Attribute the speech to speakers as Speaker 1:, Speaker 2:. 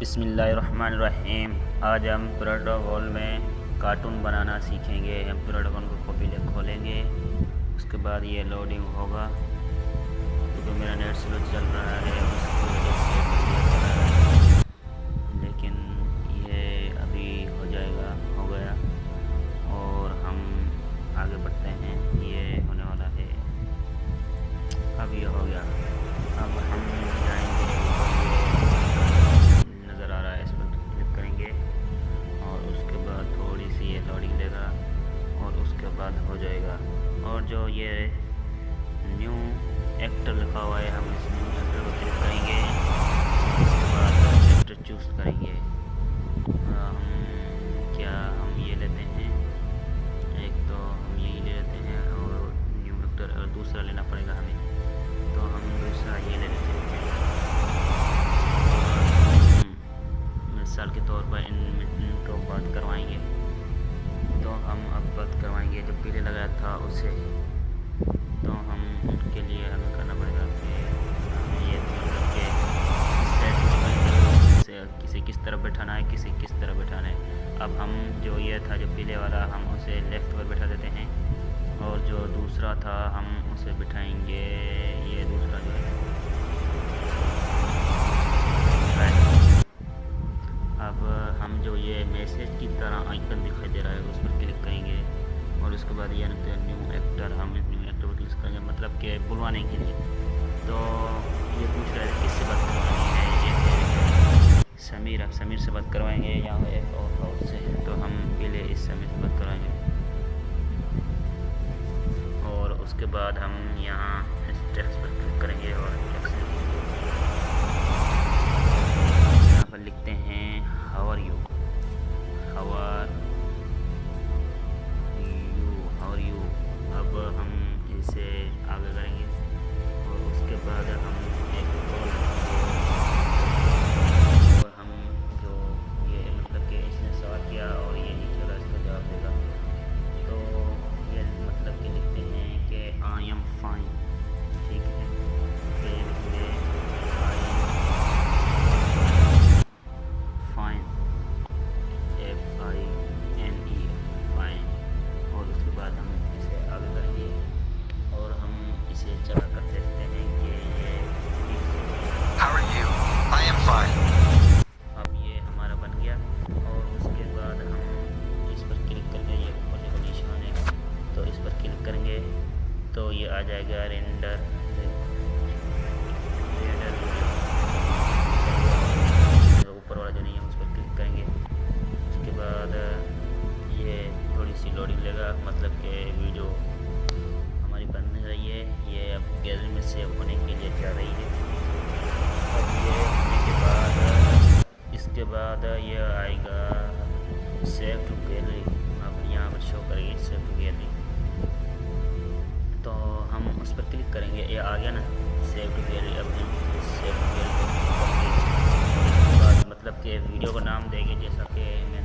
Speaker 1: बिस्मिल्लाहिर्रहमानिर्रहीम। आज हम प्रोटोकॉल में कार्टून बनाना सीखेंगे। हम प्रोटोकॉल को खोलेंगे, उसके बाद ये लोडिंग होगा क्योंकि मेरा नेट स्लो चल रहा है उसकी वजह से लेकिन ये अभी हो गया और हम आगे बढ़ते हैं। ये होने वाला है, अब ये हो गया। अब हम जाएंगे, नज़र आ रहा है, इस पर क्लिक करेंगे और उसके बाद थोड़ी सी ये लोडिंग लेगा और उसके बाद हो जाएगा। और जो ये न्यू एक्टर लिखा हुआ है, हम इस न्यू एक्टर को क्लिक करेंगे, उसके बाद एक्टर चूज़ करेंगे। हम ये लेते हैं, एक तो हम यही ले लेते हैं और न्यू एक्टर और दूसरा लेना पड़ेगा हमें, तो हम दूसरा ये ले लेते हैं। मिसाल के तौर पर इनको बात करवाएंगे, तो हम अब बात करवाएंगे जो पहले लगाया था उसे। तो हम उनके लिए हमें करना पड़ेगा कि ये मतलब कि किसी किस तरफ बैठाना है, किसी किस तरफ बैठाना है। अब हम जो ये था जो पीले वाला, हम उसे लेफ़्ट पर बैठा देते हैं और जो दूसरा था हम उसे बिठाएंगे, ये दूसरा जो है राइट। अब हम जो ये मैसेज की तरह आइकन दिखाई दे रहा है उस पर क्लिक करेंगे और उसके बाद ये न्यू एक्टर, हम न्यू एक्टर पर क्लिक करेंगे मतलब कि बुलवाने के लिए। तो ये पूछ रहा है किससे बात करवानी है, ये समीर, आप समीर से बात करवाएंगे या एक और हाउस से, तो हम पहले इस समीर से बात करवाएंगे और उसके बाद हम यहाँ इस टेक्स्ट पर क्लिक करेंगे और यहाँ पर लिखते हैं how are you, how are you. अब हम इसे आगे करेंगे और उसके बाद हम एक कॉल और हम जो ये मतलब कि इसने सवाल किया और ये नीचे वाला इसका जवाब देगा। तो ये मतलब कि लिखते हैं कि आई एम फाइन, ठीक है। फिर ये फाइन, FINE, फाइन। और उसके बाद हम इसे आगे करेंगे और हम इसे चला कर देखते हैं कि ये
Speaker 2: How are you? I am fine.
Speaker 1: अब ये हमारा बन गया। और उसके बाद हम इस पर क्लिक करेंगे, ये ऊपर जो निशान है तो इस पर क्लिक करेंगे तो ये आ जाएगा रेंडर। ऊपर वाला जो नहीं है उस पर क्लिक करेंगे, उसके बाद ये थोड़ी सी लोडिंग लेगा, मतलब कि वीडियो हमारी बन रही है, ये अब गैलरी में सेव होने के लिए जा रही है। अब ये होने के बाद इसके बाद ये आएगा सेव टू गैलरी, अब यहाँ पर शो करेगी सेव टू गैलरी, तो हम उस पर क्लिक करेंगे। ये आ गया ना सेव टू गैलरी। अब हम सेव टू गैलरी मतलब कि वीडियो का नाम देंगे, जैसा कि मैं